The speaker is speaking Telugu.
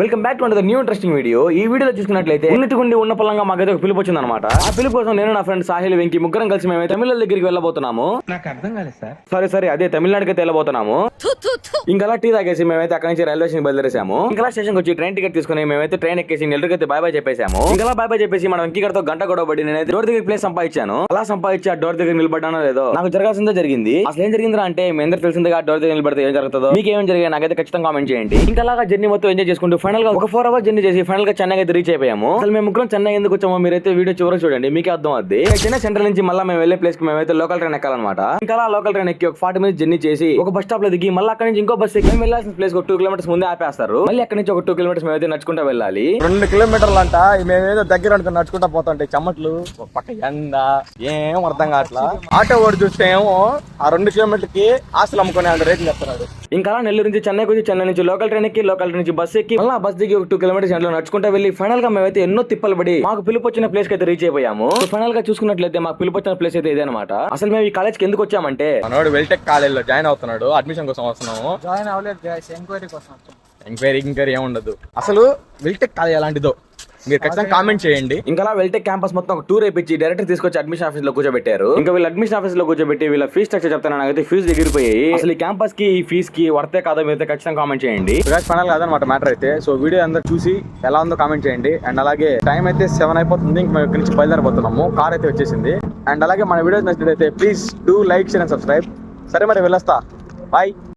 Welcome back to another new interesting video. ఈ వీడియోలో చూసుకున్నట్లయితే ఉన్నట్టుకుండి ఉన్న పలంగా మాకైతే ఒక పిలుపు వచ్చిందన్నమాట. ఆ పిలుపు కోసం నేను నా ఫ్రెండ్ సాహిల్ వెంకి ముగ్గురం కలిసి మేము తమిళ దగ్గరికి వెళ్ళబోతున్నాము. నాకు అర్థం కాలేదు సార్. సరే అదే తమిళనాడుకి అయితే వెళ్ళబోతున్నాము. ఇంకా టీ తాగేసి మేమైతే అక్కడ నుంచి రైల్వే స్టేషన్ బయలుదేరేసాము. ఇంకా స్టేషన్ వచ్చి ట్రైన్ టికెట్ తీసుకుని మేమైతే ట్రైన్ ఎక్కేసి నెల్లూరుకైతే బాయ్ చెప్పేసాము. ఇంకా బాయ్ చెప్పేసి మనం వెంకీగడతో గంట గొడవ పడి నేనైతే డోర్ దగ్గర ప్లేస్ సంపాదించాను. అలా సంపాదించి ఆ డోర్ దగ్గర నిలబడ్డానో లేదో నాకు జరగాల్సిందే జరిగింది. అసలు ఏం జరిగిందా అంటే మీ అందరూ తెలిసిందిగా డోర్ దగ్గర నిలబడితే ఏం జరుగుతుందో మీకు ఏం జరిగాయి నాకైతే ఖచ్చితంగా కామెంట్ చేయండి. ఇంకా అలాగా జర్నీ మొత్తం ఎంజాయ్ చేసుకుంటూ ఫైనల్ గా ఒక 4 hours జర్నీ చేసి ఫైనల్ గా చెన్నై అయితే రీచ్ అయిపోయాము. అసలు మేము ముగ్గురం చెన్నై ఎందుకు వచ్చామో మీరైతే వీడియో చివరికి చూడండి, మీకే అర్థం అవుద్ది. చెన్నై సెంట్రల్ నుంచి మళ్ళీ మేము వెళ్ళే ప్లేస్ కి మేమైతే లోకల్ ట్రైన్ ఎక్కాలన్నమాట. ఇంకా లోకల్ ట్రైన్ ఎక్కి ఒక 40 minutes జర్నీ చేసి ఒక బస్ స్టాప్ లో దిగి మళ్ళీ అక్కడ నుంచి ఇంకో బస్ ఎక్కి మేము వెళ్ళాల్సిన ప్లేస్ 2 kilometers ముందే ఆపేస్తారు. మళ్ళీ అక్కడ నుంచి ఒక 2 kilometers మేమైతే నడుచుకుంటూ వెళ్ళాలి. 2 kilometers అంట మేమేదో దగ్గర అనుకుని నడుచుకుంటా పోతుంటే చెమట్లు ఒక పక్క ఎండ ఏం అర్థం కావట్లా. ఆటో ఓడి చూస్తే ఏమో ఆ 2 kilometers కి ఆస్తులు అమ్ముకునే అంత రేట్లు చెప్తున్నాడు. ఇంకా నెల్లూరు నుంచి చెన్నైకి వచ్చి చెన్నై నుంచి లోకల్ ట్రైన్ ఎక్కి లోకల్ ట్రైన్ నుంచి బస్ ఎక్కి మళ్ళీ బస్ దిగి ఒక 2 kilometers ఎండలో నడుచుకుంటూ వెళ్ళి ఫైనల్ గా మేమైతే ఎన్నో తిప్పలు పడి మాకు పిలుపు వచ్చిన ప్లేస్ కి అయితే రీచ్ అయిపోయాము. ఫైనల్ గా చూసుకున్నట్లయితే మాకు పిలుపు వచ్చిన ప్లేస్ అయితే ఇదే అనమాట. అసలు మేము ఈ కాలేజ్ కి ఎందుకు వచ్చామంటే మనోడు వెల్టెక్ కాలేజ్ లో జాయిన్ అవుతున్నాడు, అడ్మిషన్ కోసం వస్తున్నాము. జాయిన్ అవ్వలేదు గైస్, ఎంక్వైరీ కోసం వచ్చాం. ఎంక్వైరీ ఏముండదు. అసలు వెల్టెక్ కాలేజ్ ఎలాంటిదో మీరు ఖచ్చితంగా కామెంట్ చేయండి. ఇంకా వెల్టెక్ క్యాంపస్ మొత్తం ఒక టూర్ అయిపించి డైరెక్ట్ తీసుకొచ్చి అడ్మిషన్ ఆఫీస్ లో కూర్చోబెట్టారు. ఇంకా వీళ్ళు అడ్మిషన్ ఆఫీస్ లో కూర్చోబెట్టి వీళ్ళ ఫీజ్ స్ట్రక్చర్ చెప్తాను, నాకైతే ఫీజు ఎగిరిపోయాయి. అసలు ఈ క్యాంపస్ కి ఈ ఫీజ్ కి వర్తే కాదో మీరైతే ఖచ్చితంగా కామెంట్ చేయండి. ఫైనల్ కాదనమాట మ్యాటర్ అయితే. సో వీడియో అందరూ చూసి ఎలా ఉందో కామెంట్ చేయండి. అండ్ అలాగే టైం అయితే 7 అయిపోతుంది. ఇంక మేము ఇక్కడి నుంచి బయలుదేరిపోతున్నాము. కార్ అయితే వచ్చేసింది. అండ్ అలాగే మన వీడియో నచ్చినట్లయితే please do like, share and subscribe. సరే మరి వెళ్ళొస్తా, బాయ్.